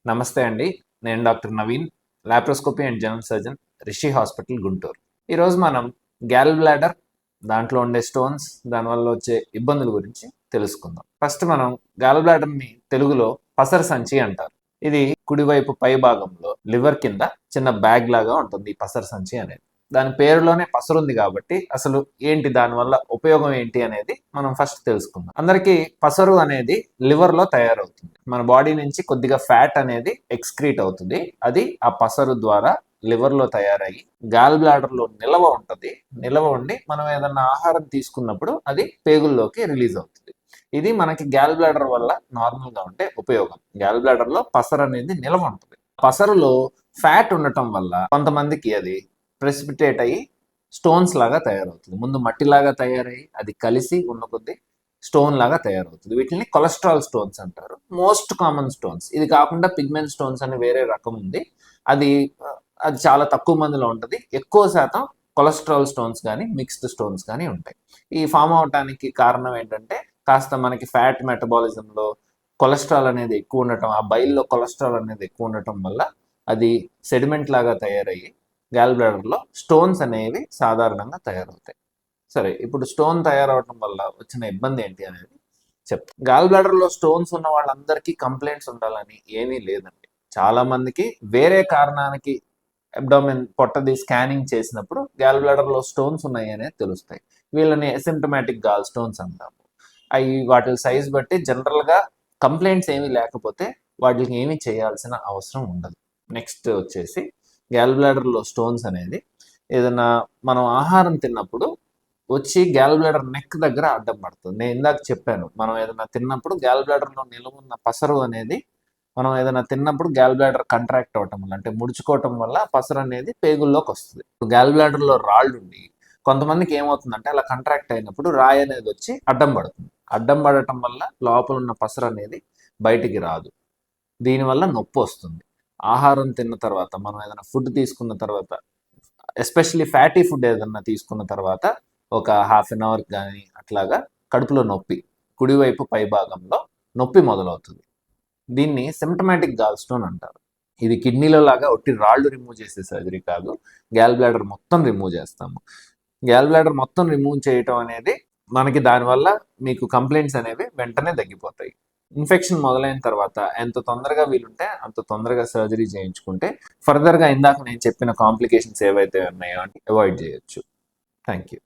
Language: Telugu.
నమస్తే అండి. నేను doctor Naveen, laparoscopy and general surgeon, Rishi hospital, Guntur. ఈరోజు మనం గ్యాల్ బ్లాడర్, దాంట్లో ఉండే స్టోన్స్, దానివల్ల వచ్చే ఇబ్బందుల గురించి తెలుసుకుందాం. ఫస్ట్ మనం గ్యాల్ బ్లాడర్ని తెలుగులో పసర సంచి అంటారు. ఇది కుడివైపు పై భాగంలో లివర్ కింద చిన్న బ్యాగ్ లాగా ఉంటుంది ఈ పసర సంచి అనేది. దాని పేరులోనే పసరు ఉంది కాబట్టి అసలు ఏంటి, దానివల్ల ఉపయోగం ఏంటి అనేది మనం ఫస్ట్ తెలుసుకుందాం. అందరికీ పసరు అనేది లివర్ లో తయారవుతుంది. మన బాడీ నుంచి కొద్దిగా ఫ్యాట్ అనేది ఎక్స్క్రీట్ అవుతుంది. అది ఆ పసరు ద్వారా లివర్ లో తయారయ్యి గాల్ బ్లాడర్ లో నిలవ ఉండి మనం ఏదన్నా ఆహారం తీసుకున్నప్పుడు అది పేగుల్లోకి రిలీజ్ అవుతుంది. ఇది మనకి గ్యాల్ బ్లాడర్ వల్ల నార్మల్ గా ఉంటే ఉపయోగం. గ్యాల్ బ్లాడర్ లో పసరు అనేది నిలవ ఉంటుంది. పసరులో ఫ్యాట్ ఉండటం వల్ల కొంతమందికి అది ప్రెసిపిటేట్ అయ్యి స్టోన్స్ లాగా తయారవుతుంది. ముందు మట్టిలాగా తయారయ్యి అది కలిసి ఉన్న కొద్దీ స్టోన్ లాగా తయారవుతుంది. వీటిని కొలెస్ట్రాల్ స్టోన్స్ అంటారు. Most common stones. ఇది కాకుండా పిగ్మెంట్ స్టోన్స్ అని వేరే రకం ఉంది. అది చాలా తక్కువ మందిలో ఉంటుంది. ఎక్కువ శాతం కొలెస్ట్రాల్ స్టోన్స్ కానీ మిక్స్డ్ స్టోన్స్ కానీ ఉంటాయి. ఈ ఫామ్ అవటానికి కారణం ఏంటంటే కాస్త మనకి ఫ్యాట్ మెటబాలిజంలో కొలెస్ట్రాల్ అనేది ఎక్కువ ఉండటం, ఆ బైల్లో కొలెస్ట్రాల్ అనేది ఎక్కువ ఉండటం వల్ల అది సెడిమెంట్ లాగా తయారయ్యి గ్యాల్ బ్లాడర్లో స్టోన్స్ అనేవి సాధారణంగా తయారవుతాయి. సరే, ఇప్పుడు స్టోన్ తయారవడం వల్ల వచ్చిన ఇబ్బంది ఏంటి అనేది చెప్తాను. గాల్ బ్లాడర్లో స్టోన్స్ ఉన్న వాళ్ళందరికీ కంప్లైంట్స్ ఉండాలని ఏమీ లేదండి. చాలా మందికి వేరే కారణానికి అబ్డామిన్ పొట్టది స్కానింగ్ చేసినప్పుడు గాల్ బ్లాడర్లో స్టోన్స్ ఉన్నాయి అనేది తెలుస్తాయి. వీళ్ళని అసిమ్టమాటిక్ గాల్ స్టోన్స్ అంటాము. అవి వాటి సైజ్ బట్టి జనరల్గా కంప్లైంట్స్ ఏమీ లేకపోతే వాటికి ఏమీ చేయాల్సిన అవసరం ఉండదు. నెక్స్ట్ వచ్చేసి గ్యాల్ బ్లాడర్లో స్టోన్స్ అనేది ఏదైనా మనం ఆహారం తిన్నప్పుడు వచ్చి గ్యాల్ బ్లాడర్ నెక్ దగ్గర అడ్డం పడుతుంది. నేను ఇందాక చెప్పాను, మనం ఏదైనా తిన్నప్పుడు గ్యాల్ బ్లాడర్లో నిలువున్న పసరు అనేది మనం ఏదైనా తిన్నప్పుడు గ్యాల్ బ్లాడర్ కంట్రాక్ట్ అవటం వల్ల, అంటే ముడుచుకోవటం వల్ల పసరు అనేది పేగుల్లోకి వస్తుంది. గ్యాల్ బ్లాడర్లో రాళ్ళు ఉండి కొంతమందికి ఏమవుతుందంటే అలా కంట్రాక్ట్ అయినప్పుడు రాయి అనేది వచ్చి అడ్డం పడుతుంది. అడ్డం పడటం వల్ల లోపల ఉన్న పసరు అనేది బయటికి రాదు. దీనివల్ల నొప్పి వస్తుంది. ఆహారం తిన్న తర్వాత, మనం ఏదైనా ఫుడ్ తీసుకున్న తర్వాత, ఎస్పెషల్లీ ఫ్యాటీ ఫుడ్ ఏదన్నా తీసుకున్న తర్వాత ఒక హాఫ్ అన్ అవర్ కానీ అట్లాగా కడుపులో నొప్పి, కుడివైపు పై భాగంలో నొప్పి మొదలవుతుంది. దీన్ని సిమ్టమాటిక్ గాల్ స్టోన్ అంటారు. ఇది కిడ్నీలో లాగా ఒట్టి రాళ్ళు రిమూవ్ చేసే సర్జరీ కాదు, గ్యాల్ బ్లాడర్ మొత్తం రిమూవ్ చేస్తాము. గ్యాల్ బ్లాడర్ మొత్తం రిమూవ్ చేయటం అనేది మనకి దానివల్ల మీకు కంప్లైంట్స్ అనేవి వెంటనే తగ్గిపోతాయి. ఇన్ఫెక్షన్ మొదలైన తర్వాత ఎంత తొందరగా వీలుంటే అంత తొందరగా సర్జరీ చేయించుకుంటే ఫర్దర్గా ఇందాక నేను చెప్పిన కాంప్లికేషన్స్ ఏవైతే ఉన్నాయో అవాయిడ్ చేయొచ్చు. Thank you.